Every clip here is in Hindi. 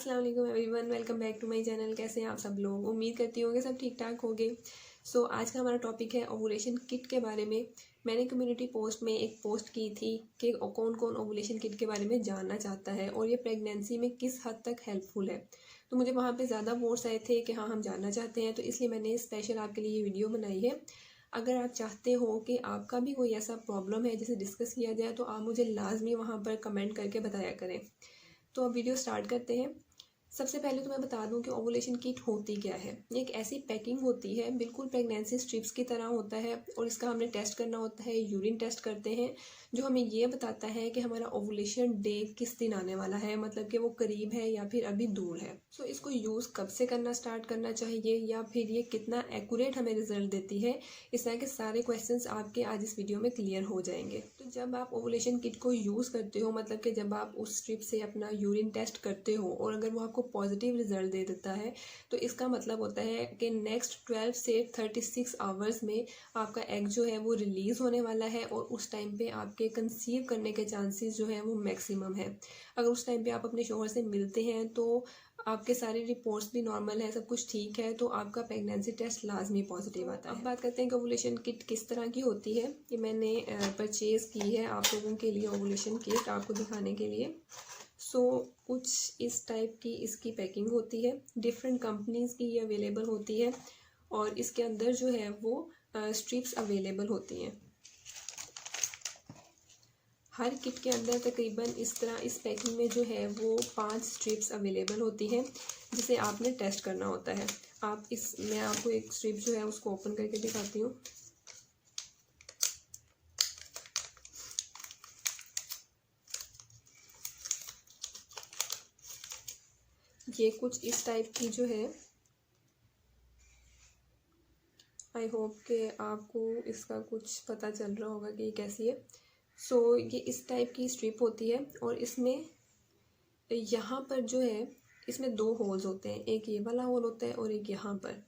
अस्सलाम वालेकुम everyone, welcome back to my channel. कैसे हैं आप सब लोग? उम्मीद करती होंगे सब ठीक ठाक होंगे। आज का हमारा टॉपिक है ओवुलेशन किट के बारे में। मैंने कम्युनिटी पोस्ट में एक पोस्ट की थी कि कौन कौन ओवुलेशन किट के बारे में जानना चाहता है और ये प्रेगनेंसी में किस हद तक हेल्पफुल है। तो मुझे वहाँ पे ज़्यादा वोट्स आए थे कि हाँ हम जानना चाहते हैं, तो इसलिए मैंने स्पेशल आपके लिए ये वीडियो बनाई है। अगर आप चाहते हो कि आपका भी कोई ऐसा प्रॉब्लम है जिसे डिस्कस किया जाए तो आप मुझे लाजमी वहाँ पर कमेंट करके बताया करें। तो अब वीडियो स्टार्ट करते हैं। सबसे पहले तो मैं बता दूं कि ओवुलेशन किट होती क्या है। ये एक ऐसी पैकिंग होती है, बिल्कुल प्रेगनेंसी स्ट्रिप्स की तरह होता है और इसका हमने टेस्ट करना होता है। यूरिन टेस्ट करते हैं जो हमें ये बताता है कि हमारा ओवुलेशन डे किस दिन आने वाला है, मतलब कि वो करीब है या फिर अभी दूर है। इसको यूज़ कब से करना स्टार्ट करना चाहिए या फिर ये कितना एक्यूरेट हमें रिजल्ट देती है, इस तरह के सारे क्वेश्चंस आपके आज इस वीडियो में क्लियर हो जाएंगे। तो जब आप ओवुलेशन किट को यूज़ करते हो, मतलब कि जब आप उस स्ट्रिप से अपना यूरिन टेस्ट करते हो और अगर वो आपको पॉजिटिव रिजल्ट दे देता है तो इसका मतलब होता है कि नेक्स्ट 12 से 36 आवर्स में आपका एग जो है वो रिलीज़ होने वाला है और उस टाइम पे आपके कंसीव करने के चांसेस जो है वो मैक्सिमम है। अगर उस टाइम पे आप अपने शौहर से मिलते हैं तो आपके सारी रिपोर्ट्स भी नॉर्मल है, सब कुछ ठीक है, तो आपका प्रेगनेंसी टेस्ट लाजमी पॉजिटिव आता है। अब बात करते हैं कि ओवुलेशन किट किस तरह की होती है। ये मैंने परचेज़ की है आप लोगों के लिए ओवुलेशन किट आपको दिखाने के लिए। कुछ इस टाइप की इसकी पैकिंग होती है। डिफरेंट कंपनीज की ये अवेलेबल होती है और इसके अंदर जो है वो स्ट्रिप्स अवेलेबल होती हैं। हर किट के अंदर तकरीबन इस तरह इस पैकिंग में जो है वो 5 स्ट्रिप्स अवेलेबल होती हैं जिसे आपने टेस्ट करना होता है। मैं आपको एक स्ट्रिप जो है उसको ओपन करके दिखाती हूँ। ये कुछ इस टाइप की जो है, आई होप कि आपको इसका कुछ पता चल रहा होगा कि ये कैसी है। ये इस टाइप की स्ट्रिप होती है और इसमें यहाँ पर जो है इसमें 2 होल्स होते हैं, एक ये वाला होल होता है और एक यहाँ पर।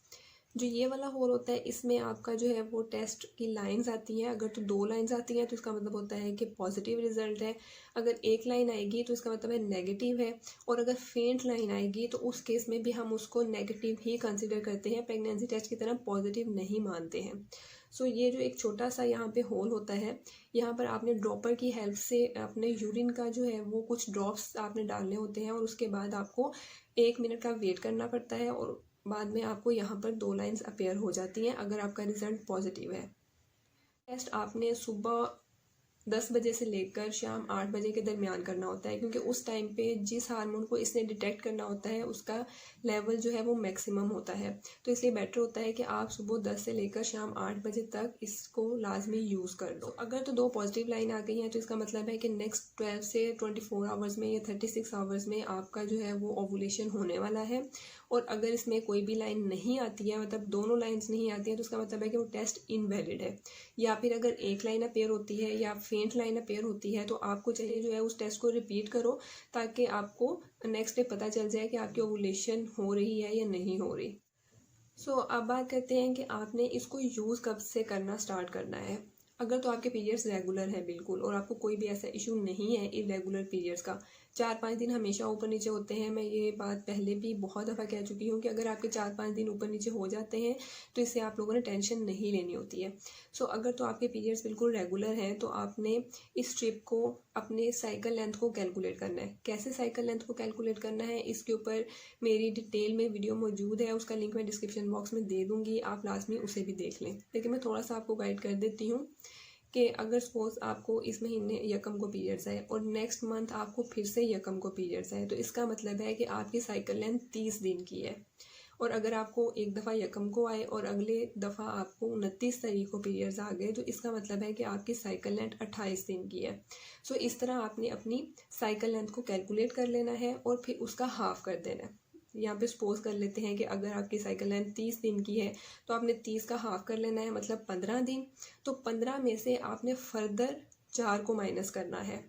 जो ये वाला होल होता है इसमें आपका जो है वो टेस्ट की लाइंस आती हैं। अगर तो 2 लाइंस आती हैं तो इसका मतलब होता है कि पॉजिटिव रिजल्ट है। अगर एक लाइन आएगी तो इसका मतलब है नेगेटिव है। और अगर फेंट लाइन आएगी तो उस केस में भी हम उसको नेगेटिव ही कंसिडर करते हैं, प्रेगनेंसी टेस्ट की तरह पॉजिटिव नहीं मानते हैं। ये जो एक छोटा सा यहाँ पे होल होता है, यहाँ पर आपने ड्रॉपर की हेल्प से अपने यूरिन का जो है वो कुछ ड्रॉप्स आपने डालने होते हैं और उसके बाद आपको 1 मिनट का वेट करना पड़ता है और बाद में आपको यहाँ पर 2 लाइंस अपीयर हो जाती हैं अगर आपका रिजल्ट पॉजिटिव है। टेस्ट आपने सुबह 10 बजे से लेकर शाम 8 बजे के दरमियान करना होता है, क्योंकि उस टाइम पे जिस हार्मोन को इसने डिटेक्ट करना होता है उसका लेवल जो है वो मैक्सिमम होता है। तो इसलिए बेटर होता है कि आप सुबह 10 से लेकर शाम 8 बजे तक इसको लाजमी यूज़ कर लो। अगर तो 2 पॉजिटिव लाइन आ गई हैं तो इसका मतलब है कि नेक्स्ट 12 से 24 आवर्स में या 36 आवर्स में आपका जो है वो ओवुलेशन होने वाला है। और अगर इसमें कोई भी लाइन नहीं आती है, मतलब दोनों लाइन्स नहीं आती हैं, तो उसका मतलब है कि वो टेस्ट इनवैलिड है। या फिर अगर एक लाइन अपीयर होती है या फेंट लाइन अपीयर होती है तो आपको चाहिए जो है उस टेस्ट को रिपीट करो ताकि आपको नेक्स्ट डे पता चल जाए कि आपकी ओवुलेशन हो रही है या नहीं हो रही। अब बात करते हैं कि आपने इसको यूज़ कब से करना स्टार्ट करना है। अगर तो आपके पीरियड्स रेगुलर है बिल्कुल और आपको कोई भी ऐसा इशू नहीं है इरेगुलर पीरियड्स का, 4-5 दिन हमेशा ऊपर नीचे होते हैं। मैं ये बात पहले भी बहुत दफ़ा कह चुकी हूँ कि अगर आपके 4-5 दिन ऊपर नीचे हो जाते हैं तो इससे आप लोगों ने टेंशन नहीं लेनी होती है। अगर तो आपके पीरियड्स बिल्कुल रेगुलर हैं तो आपने इस स्ट्रिप को अपने साइकिल लेंथ को कैलकुलेट करना है। कैसे साइकिल लेंथ को कैलकुलेट करना है इसके ऊपर मेरी डिटेल में वीडियो मौजूद है, उसका लिंक मैं डिस्क्रिप्शन बॉक्स में दे दूँगी, आप लाजमी उसे भी देख लें। लेकिन मैं थोड़ा सा आपको गाइड कर देती हूँ कि अगर सपोज आपको इस महीने यकम को पीरियड्स आए और नेक्स्ट मंथ आपको फिर से यकम को पीरियड्स आए तो इसका मतलब है कि आपकी साइकिल लेंथ 30 दिन की है। और अगर आपको एक दफ़ा यकम को आए और अगले दफ़ा आपको 29 तारीख को पीरियड्स आ गए तो इसका मतलब है कि आपकी साइकिल लेंथ 28 दिन की है। इस तरह आपने अपनी साइकिल लेंथ को कैलकुलेट कर लेना है और फिर उसका हाफ कर देना है। यहाँ पे सपोज कर लेते हैं कि अगर आपकी साइकिल लेंथ 30 दिन की है तो आपने 30 का हाफ कर लेना है, मतलब 15 दिन। तो 15 में से आपने फर्दर 4 को माइनस करना है।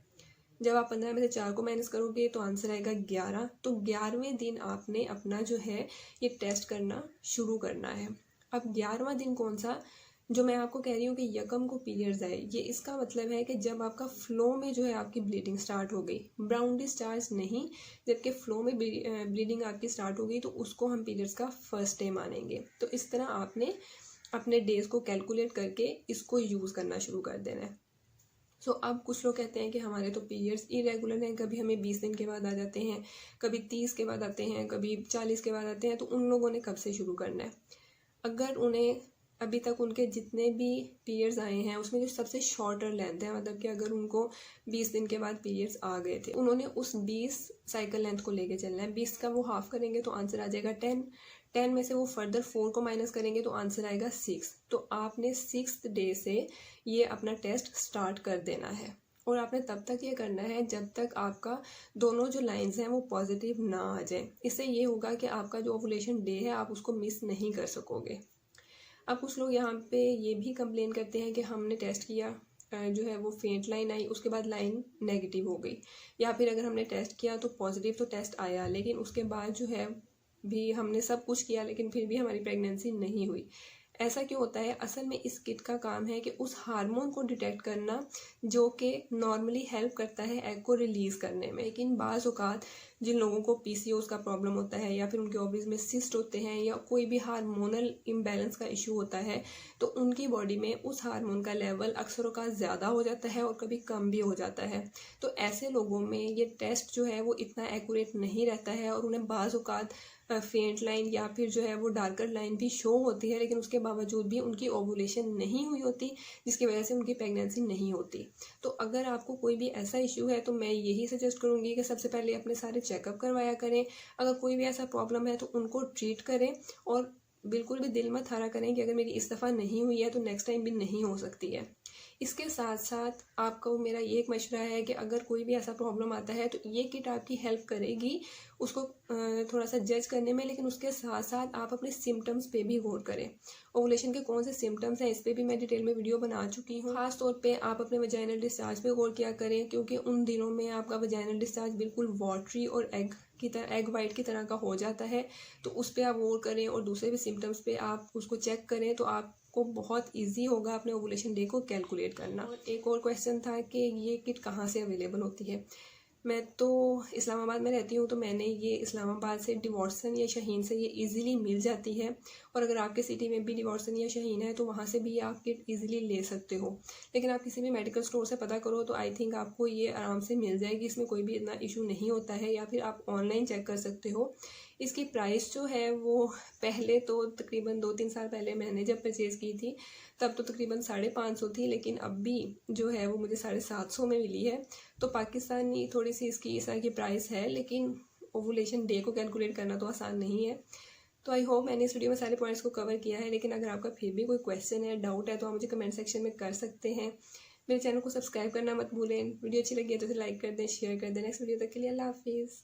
जब आप 15 में से 4 को माइनस करोगे तो आंसर आएगा 11। तो 11वें दिन आपने अपना जो है ये टेस्ट करना शुरू करना है। अब 11वां दिन कौन सा, जो मैं आपको कह रही हूँ कि यकम को पीरियड्स आए, ये इसका मतलब है कि जब आपका फ्लो में जो है आपकी ब्लीडिंग स्टार्ट हो गई, ब्राउन डिस्चार्ज नहीं, जबकि फ्लो में ब्लीडिंग आपकी स्टार्ट हो गई, तो उसको हम पीरियड्स का फर्स्ट डे मानेंगे। तो इस तरह आपने अपने डेज को कैलकुलेट करके इसको यूज़ करना शुरू कर देना है। सो अब कुछ लोग कहते हैं कि हमारे तो पीरियड्स इरेगुलर हैं, कभी हमें 20 दिन के बाद आ जाते हैं, कभी 30 के बाद आते हैं, कभी 40 के बाद आते हैं, तो उन लोगों ने कब से शुरू करना है? अगर उन्हें अभी तक उनके जितने भी पीरियड्स आए हैं उसमें जो सबसे शॉर्टर लेंथ है, मतलब कि अगर उनको 20 दिन के बाद पीरियड्स आ गए थे, उन्होंने उस 20 साइकिल लेंथ को लेके चलना है। 20 का वो हाफ करेंगे तो आंसर आ जाएगा 10 में से वो फर्दर 4 को माइनस करेंगे तो आंसर आएगा 6। तो आपने 6th डे से ये अपना टेस्ट स्टार्ट कर देना है, और आपने तब तक ये करना है जब तक आपका दोनों जो लाइंस हैं वो पॉजिटिव ना आ जाए। इससे ये होगा कि आपका जो ओवुलेशन डे है आप उसको मिस नहीं कर सकोगे। अब कुछ लोग यहाँ पे ये भी कंप्लेन करते हैं कि हमने टेस्ट किया, जो है वो फेंट लाइन आई, उसके बाद लाइन नेगेटिव हो गई, या फिर अगर हमने टेस्ट किया तो पॉजिटिव तो टेस्ट आया, लेकिन उसके बाद जो है भी हमने सब कुछ किया लेकिन फिर भी हमारी प्रेगनेंसी नहीं हुई। ऐसा क्यों होता है? असल में इस किट का काम है कि उस हार्मोन को डिटेक्ट करना जो कि नॉर्मली हेल्प करता है एग को रिलीज करने में। लेकिन बाज़ औक़ात जिन लोगों को पीसीओएस का प्रॉब्लम होता है, या फिर उनके ओवरीज में सिस्ट होते हैं, या कोई भी हार्मोनल इम्बैलेंस का इशू होता है, तो उनकी बॉडी में उस हार्मोन का लेवल अक्सर औक़ात ज़्यादा हो जाता है और कभी कम भी हो जाता है। तो ऐसे लोगों में ये टेस्ट जो है वो इतना एक्यूरेट नहीं रहता है, और उन्हें बाज़ औक़ात फेंट लाइन या फिर जो है वो डार्कर लाइन भी शो होती है, लेकिन उसके बावजूद भी उनकी ओवुलेशन नहीं हुई होती, जिसकी वजह से उनकी प्रेगनेंसी नहीं होती। तो अगर आपको कोई भी ऐसा इशू है तो मैं यही सजेस्ट करूँगी कि सबसे पहले अपने सारे चेकअप करवाया करें। अगर कोई भी ऐसा प्रॉब्लम है तो उनको ट्रीट करें, और बिल्कुल भी दिल मत हारा करें कि अगर मेरी इस दफ़ा नहीं हुई है तो नेक्स्ट टाइम भी नहीं हो सकती है। इसके साथ साथ आपको मेरा ये एक मशवरा है कि अगर कोई भी ऐसा प्रॉब्लम आता है तो ये किट आपकी हेल्प करेगी उसको थोड़ा सा जज करने में, लेकिन उसके साथ साथ आप अपने सिम्टम्स पे भी गौर करें। ओवुलेशन के कौन से सिम्टम्स हैं इस पर भी मैं डिटेल में वीडियो बना चुकी हूँ। खास तौर पे आप अपने वजाइनल डिस्चार्ज पे गौर किया करें, क्योंकि उन दिनों में आपका वजाइनल डिस्चार्ज बिल्कुल वाटरी और एग वाइट की तरह का हो जाता है, तो उस पर आप गौर करें, और दूसरे भी सिम्टम्स पे आप उसको चेक करें, तो आपको बहुत इजी होगा अपने ओवुलेशन डे को कैलकुलेट करना। एक और क्वेश्चन था कि ये किट कहाँ से अवेलेबल होती है। मैं तो इस्लामाबाद में रहती हूँ, तो मैंने ये इस्लामाबाद से डिवॉर्सन या शाहीन से ये इजीली मिल जाती है, और अगर आपके सिटी में भी डिवॉर्सन या शाहीन है तो वहाँ से भी आप किट इजीली ले सकते हो। लेकिन आप किसी भी मेडिकल स्टोर से पता करो तो आई थिंक आपको ये आराम से मिल जाएगी, इसमें कोई भी इतना इशू नहीं होता है, या फिर आप ऑनलाइन चेक कर सकते हो। इसकी प्राइस जो है वो पहले तो तकरीबन 2-3 साल पहले मैंने जब परचेज़ की थी तब तो तकरीबन 550 थी, लेकिन अब भी जो है वो मुझे 750 में मिली है। तो पाकिस्तानी थोड़ी सी इसकी इस तरह की प्राइस है, लेकिन ओवुलेशन डे को कैलकुलेट करना तो आसान नहीं है। तो आई होप मैंने इस वीडियो में सारे पॉइंट्स को कवर किया है, लेकिन अगर आपका फिर भी कोई क्वेश्चन है, डाउट है, तो आप मुझे कमेंट सेक्शन में कर सकते हैं। मेरे चैनल को सब्सक्राइब करना मत भूलें। वीडियो अच्छी लगी है तो फिर लाइक कर दें, शेयर कर दें। नेक्स्ट वीडियो तक के लिए अल्लाह हाफिज़।